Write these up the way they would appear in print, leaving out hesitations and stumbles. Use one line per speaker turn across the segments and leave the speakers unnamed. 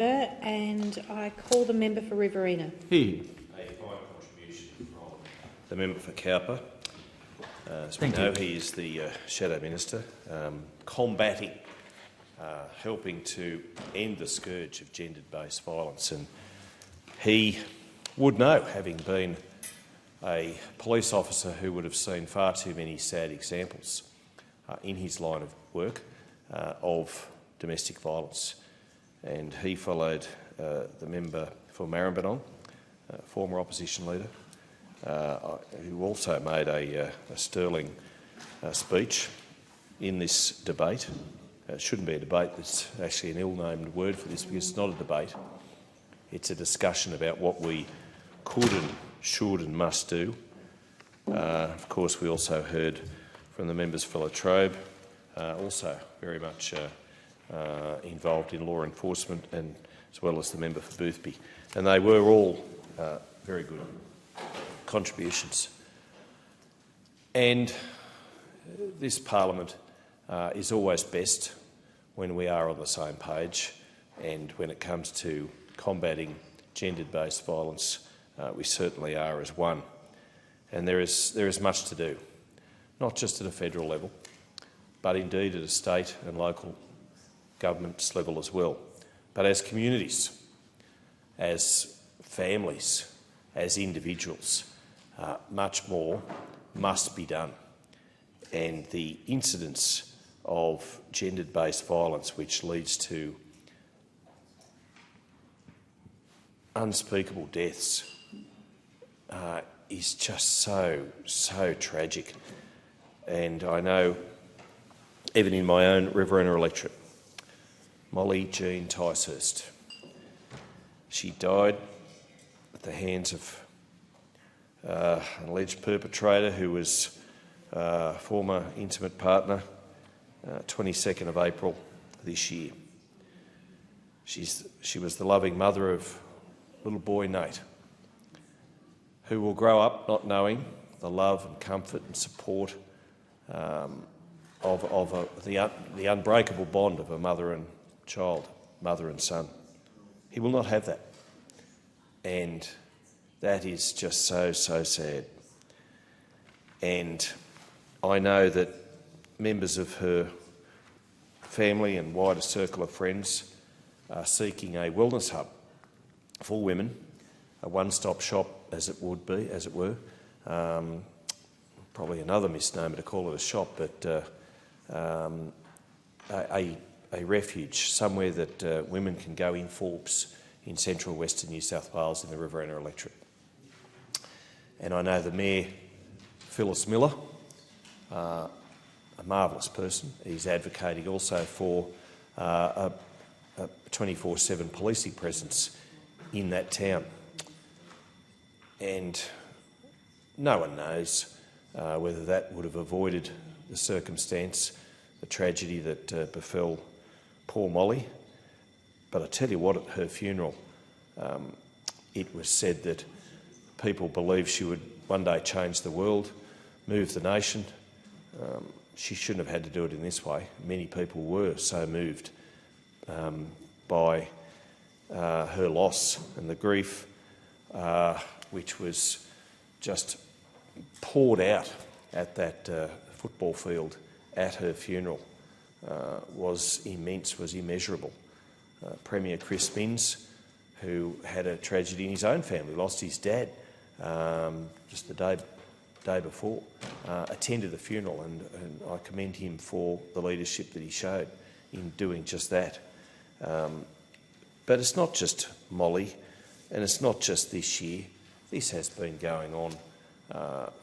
And I call the member for Riverina.
Here. A fine contribution from the member for Cowper. As we know, he is the Shadow Minister, combating, helping to end the scourge of gender-based violence. And he would know, having been a police officer who would have seen far too many sad examples in his line of work of domestic violence. And he followed the member for Maribyrnong, former opposition leader, who also made a sterling speech in this debate. It shouldn't be a debate. It's actually an ill-named word for this because it's not a debate. It's a discussion about what we could and should and must do. Of course, we also heard from the members for Latrobe, also very much involved in law enforcement, and as well as the member for Boothby. And they were all very good contributions. And this parliament is always best when we are on the same page, and when it comes to combating gender-based violence, we certainly are as one. And there is much to do, not just at a federal level, but indeed at a state and local government's level as well. But as communities, as families, as individuals, much more must be done. And the incidence of gender-based violence, which leads to unspeakable deaths, is just so tragic. And I know, even in my own Riverina electorate, Molly Jean Ticehurst, she died at the hands of an alleged perpetrator who was a former intimate partner, 22nd of April this year. She was the loving mother of little boy Nate, who will grow up not knowing the love and comfort and support of the unbreakable bond of a mother and child, mother and son. He will not have that. And that is just so sad. And I know that members of her family and wider circle of friends are seeking a wellness hub for women, a one-stop shop, as it were. Probably another misnomer to call it a shop, but a refuge, somewhere that women can go in Forbes in central western New South Wales in the Riverina electorate. And I know the Mayor, Phyllis Miller, a marvellous person. He's advocating also for a 24/7 policing presence in that town. And no one knows whether that would have avoided the circumstance, the tragedy that befell poor Molly. But I tell you what, at her funeral, it was said that people believed she would one day change the world, move the nation. She shouldn't have had to do it in this way. Many people were so moved by her loss and the grief, which was just poured out at that football field at her funeral, was immense, was immeasurable. Premier Chris Minns, who had a tragedy in his own family, lost his dad just the day before, attended the funeral, and I commend him for the leadership that he showed in doing just that. But it's not just Molly, and it's not just this year. This has been going on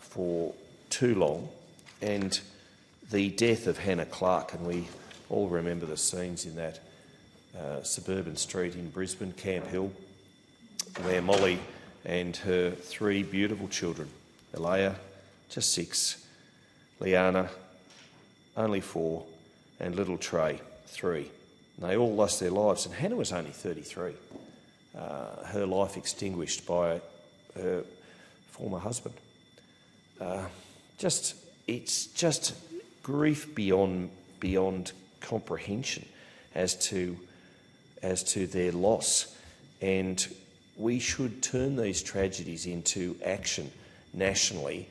for too long. And the death of Hannah Clark, and we all remember the scenes in that suburban street in Brisbane, Camp Hill, where Molly and her three beautiful children, Alea, just 6, Liana, only 4, and little Trey, 3. And they all lost their lives, and Hannah was only 33. Her life extinguished by her former husband. It's just grief beyond comprehension as to as to their loss, and we should turn these tragedies into action nationally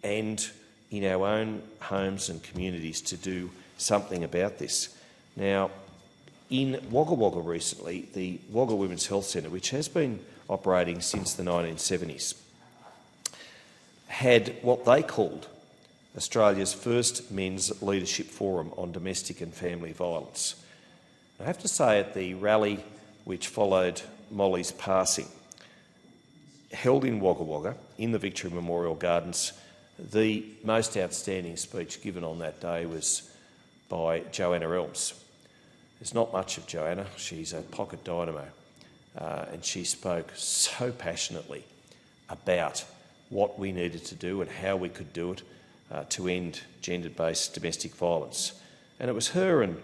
and in our own homes and communities to do something about this. Now, in Wagga Wagga recently, the Wagga Women's Health Centre, which has been operating since the 1970s, had what they called Australia's first men's leadership forum on domestic and family violence. I have to say, at the rally which followed Molly's passing, held in Wagga Wagga in the Victory Memorial Gardens, the most outstanding speech given on that day was by Joanna Elms. There's not much of Joanna. She's a pocket dynamo, and she spoke so passionately about what we needed to do and how we could do it to end gender-based domestic violence. And it was her and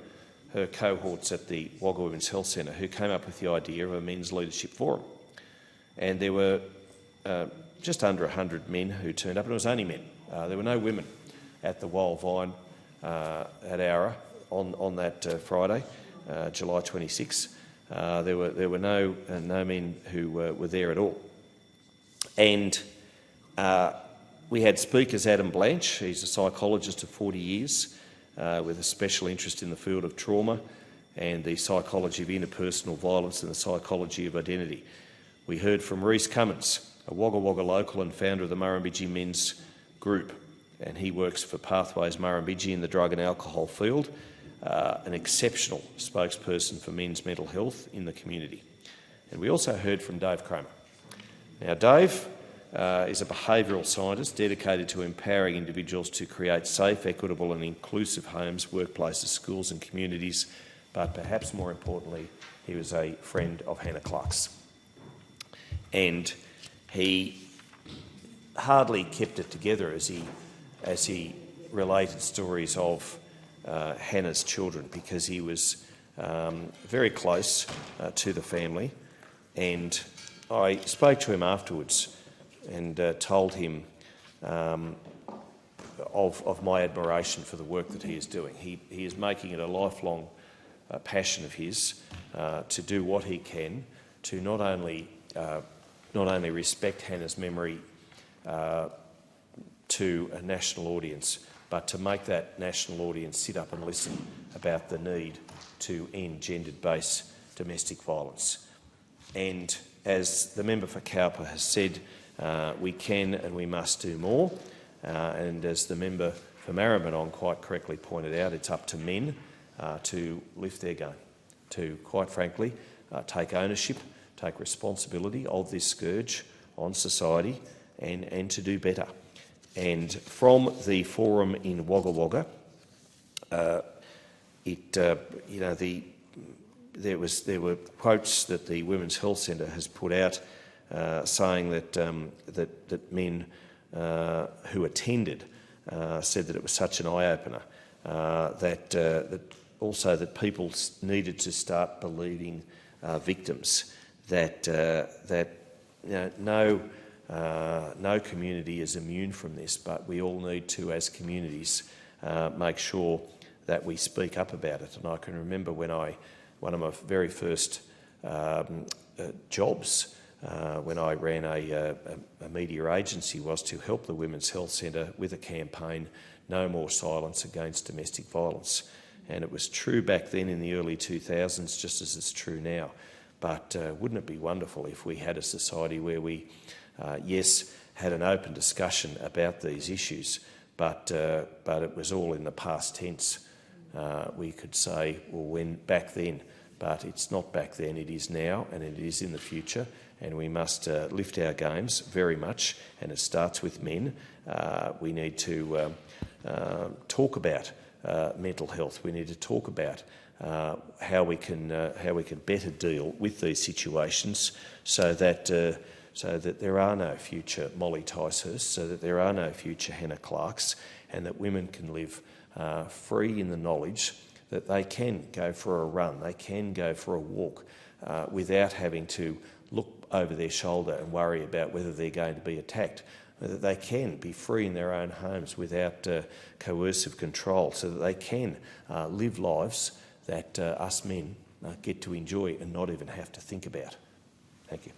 her cohorts at the Wagga Women's Health Centre who came up with the idea of a men's leadership forum. And there were just under 100 men who turned up, and it was only men. There were no women at the Wild Vine at Aura on that Friday, July 26. There were no men who were there at all. And we had speakers. Adam Blanche, he's a psychologist of 40 years with a special interest in the field of trauma and the psychology of interpersonal violence and the psychology of identity. We heard from Rhys Cummins, a Wagga Wagga local and founder of the Murrumbidgee Men's Group, and he works for Pathways Murrumbidgee in the drug and alcohol field, an exceptional spokesperson for men's mental health in the community. And we also heard from Dave Kramer. Now, Dave is a behavioural scientist dedicated to empowering individuals to create safe, equitable and inclusive homes, workplaces, schools and communities, but perhaps more importantly, he was a friend of Hannah Clark's. And he hardly kept it together as he related stories of Hannah's children, because he was very close to the family. And I spoke to him afterwards and told him of my admiration for the work that he is doing. He is making it a lifelong passion of his to do what he can to not only respect Hannah's memory to a national audience, but to make that national audience sit up and listen about the need to end gender-based domestic violence. And as the member for Cowper has said, we can and we must do more. And as the member for Maribyrnong quite correctly pointed out, it's up to men to lift their game, to, quite frankly, take ownership, take responsibility of this scourge on society and to do better. And from the forum in Wagga Wagga, there were quotes that the Women's Health Centre has put out saying that men who attended said that it was such an eye-opener, that also that people needed to start believing victims, that no community is immune from this, but we all need to, as communities, make sure that we speak up about it. And I can remember when one of my very first jobs when I ran a media agency was to help the Women's Health Centre with a campaign, No More Silence Against Domestic Violence. And it was true back then in the early 2000s, just as it's true now. But wouldn't it be wonderful if we had a society where we, yes, had an open discussion about these issues, but it was all in the past tense. We could say, well, when back then, but it's not back then, it is now and it is in the future, and we must lift our games very much, and it starts with men. We need to talk about mental health. We need to talk about how we can better deal with these situations, so that there are no future Molly Ticehurst, so that there are no future Hannah Clarks, and that women can live free in the knowledge that they can go for a run, they can go for a walk without having to look over their shoulder and worry about whether they're going to be attacked, that they can be free in their own homes without coercive control, so that they can live lives that us men get to enjoy and not even have to think about. Thank you.